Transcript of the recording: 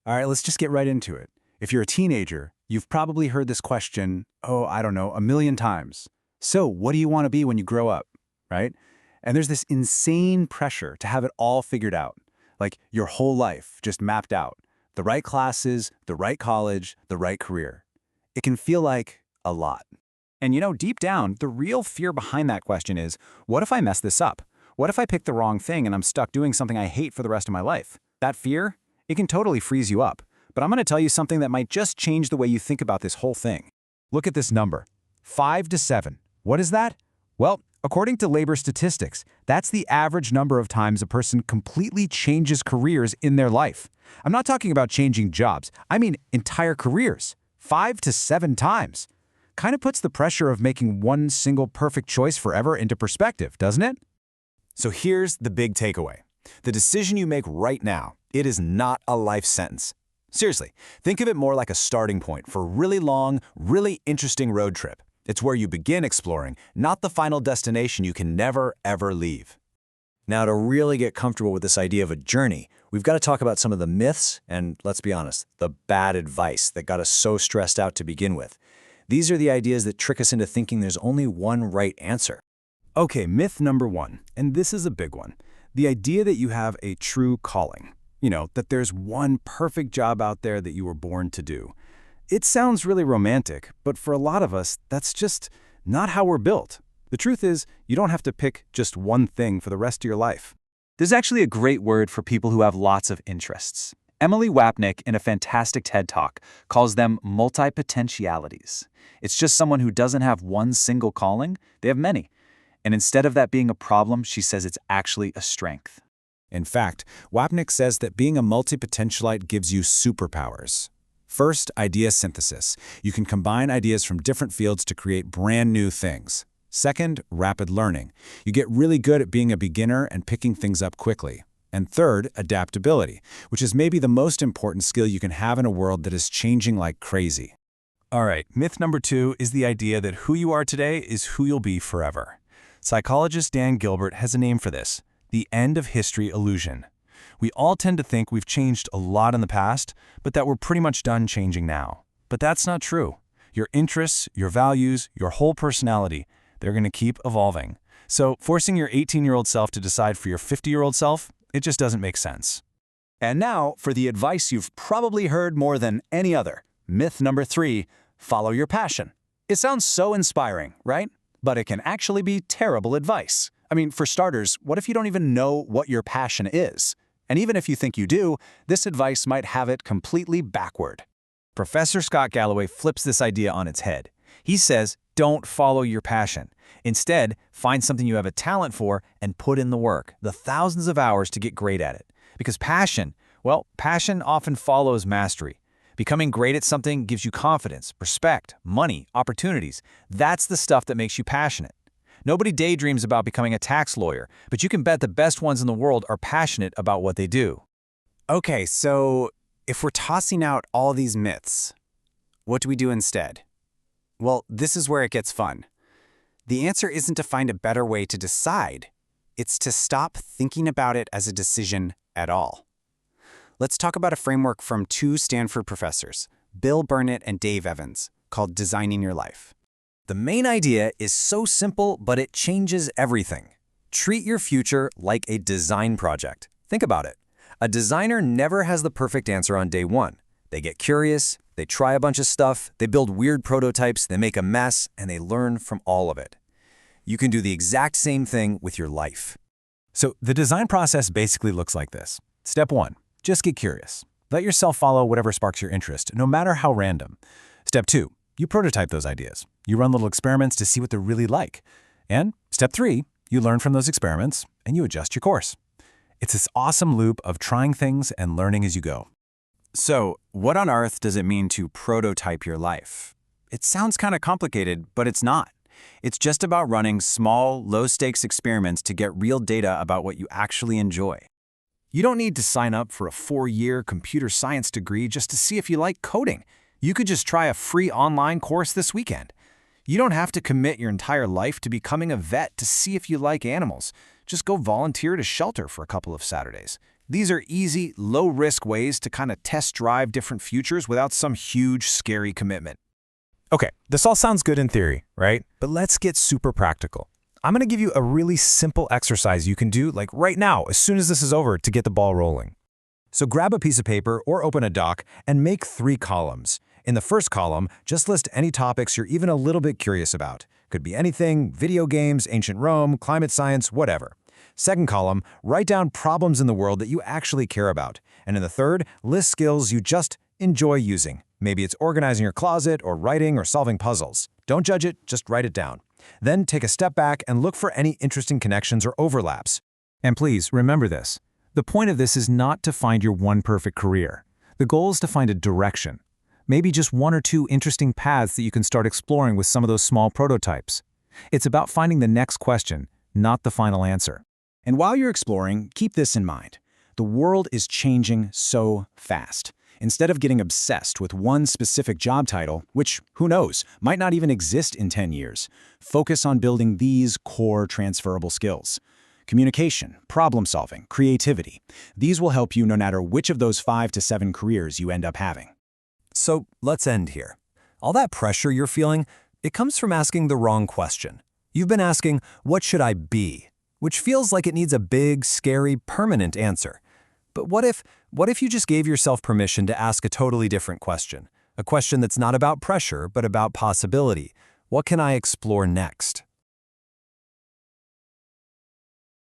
All right, let's just get right into it. If you're a teenager, you've probably heard this question, oh, I don't know, a million times. So, what do you want to be when you grow up, right? And there's this insane pressure to have it all figured out, like your whole life just mapped out. The right classes, the right college, the right career. It can feel like a lot. And deep down, the real fear behind that question is, what if I mess this up? What if I pick the wrong thing and I'm stuck doing something I hate for the rest of my life? That fear, it can totally freeze you up. But I'm going to tell you something that might just change the way you think about this whole thing. Look at this number, 5 to 7. What is that? Well, according to labor statistics, that's the average number of times a person completely changes careers in their life. I'm not talking about changing jobs. I mean entire careers. 5 to 7 times. Kind of puts the pressure of making one single perfect choice forever into perspective, doesn't it? So here's the big takeaway. The decision you make right now, it is not a life sentence. Seriously, think of it more like a starting point for a really long, really interesting road trip. It's where you begin exploring, not the final destination you can never, ever leave. Now, to really get comfortable with this idea of a journey, we've got to talk about some of the myths and, let's be honest, the bad advice that got us so stressed out to begin with. These are the ideas that trick us into thinking there's only one right answer. Okay, myth number 1, and this is a big one. The idea that you have a true calling. That there's one perfect job out there that you were born to do. It sounds really romantic, but for a lot of us, that's just not how we're built. The truth is, you don't have to pick just one thing for the rest of your life. There's actually a great word for people who have lots of interests. Emily Wapnick, in a fantastic TED Talk, calls them multi-potentialities. It's just someone who doesn't have one single calling, they have many. And instead of that being a problem, she says it's actually a strength. In fact, Wapnick says that being a multi-potentialite gives you superpowers. First, idea synthesis. You can combine ideas from different fields to create brand new things. Second, rapid learning. You get really good at being a beginner and picking things up quickly. And third, adaptability, which is maybe the most important skill you can have in a world that is changing like crazy. All right, myth number 2 is the idea that who you are today is who you'll be forever. Psychologist Dan Gilbert has a name for this: the end of history illusion. We all tend to think we've changed a lot in the past, but that we're pretty much done changing now. But that's not true. Your interests, your values, your whole personality, they're going to keep evolving. So forcing your 18-year-old self to decide for your 50-year-old self, it just doesn't make sense. And now for the advice you've probably heard more than any other. Myth number 3, follow your passion. It sounds so inspiring, right? But it can actually be terrible advice. I mean, for starters, what if you don't even know what your passion is? And even if you think you do, this advice might have it completely backward. Professor Scott Galloway flips this idea on its head. He says, don't follow your passion. Instead, find something you have a talent for and put in the work, the thousands of hours to get great at it. Because passion often follows mastery. Becoming great at something gives you confidence, respect, money, opportunities. That's the stuff that makes you passionate. Nobody daydreams about becoming a tax lawyer, but you can bet the best ones in the world are passionate about what they do. Okay, so if we're tossing out all these myths, what do we do instead? Well, this is where it gets fun. The answer isn't to find a better way to decide. It's to stop thinking about it as a decision at all. Let's talk about a framework from 2 Stanford professors, Bill Burnett and Dave Evans, called Designing Your Life. The main idea is so simple, but it changes everything. Treat your future like a design project. Think about it. A designer never has the perfect answer on day 1. They get curious, they try a bunch of stuff, they build weird prototypes, they make a mess, and they learn from all of it. You can do the exact same thing with your life. So the design process basically looks like this. Step 1, just get curious. Let yourself follow whatever sparks your interest, no matter how random. Step 2, you prototype those ideas. You run little experiments to see what they're really like. And step 3, you learn from those experiments and you adjust your course. It's this awesome loop of trying things and learning as you go. So, what on earth does it mean to prototype your life? It sounds kind of complicated, but it's not. It's just about running small, low-stakes experiments to get real data about what you actually enjoy. You don't need to sign up for a 4-year computer science degree just to see if you like coding. You could just try a free online course this weekend. You don't have to commit your entire life to becoming a vet to see if you like animals. Just go volunteer at a shelter for a couple of Saturdays. These are easy, low-risk ways to kind of test drive different futures without some huge, scary commitment. Okay, this all sounds good in theory, right? But let's get super practical. I'm going to give you a really simple exercise you can do like right now, as soon as this is over, to get the ball rolling. So grab a piece of paper or open a doc and make 3 columns. In the first column, just list any topics you're even a little bit curious about. Could be anything: video games, ancient Rome, climate science, whatever. Second column, write down problems in the world that you actually care about. And in the third, list skills you just enjoy using. Maybe it's organizing your closet or writing or solving puzzles. Don't judge it, just write it down. Then take a step back and look for any interesting connections or overlaps. And please, remember this. The point of this is not to find your one perfect career. The goal is to find a direction. Maybe just 1 or 2 interesting paths that you can start exploring with some of those small prototypes. It's about finding the next question, not the final answer. And while you're exploring, keep this in mind. The world is changing so fast. Instead of getting obsessed with one specific job title, which, who knows, might not even exist in 10 years, focus on building these core transferable skills. Communication, problem solving, creativity. These will help you no matter which of those 5 to 7 careers you end up having. So let's end here. All that pressure you're feeling, it comes from asking the wrong question. You've been asking, what should I be? Which feels like it needs a big, scary, permanent answer. But what if you just gave yourself permission to ask a totally different question? A question that's not about pressure, but about possibility. What can I explore next?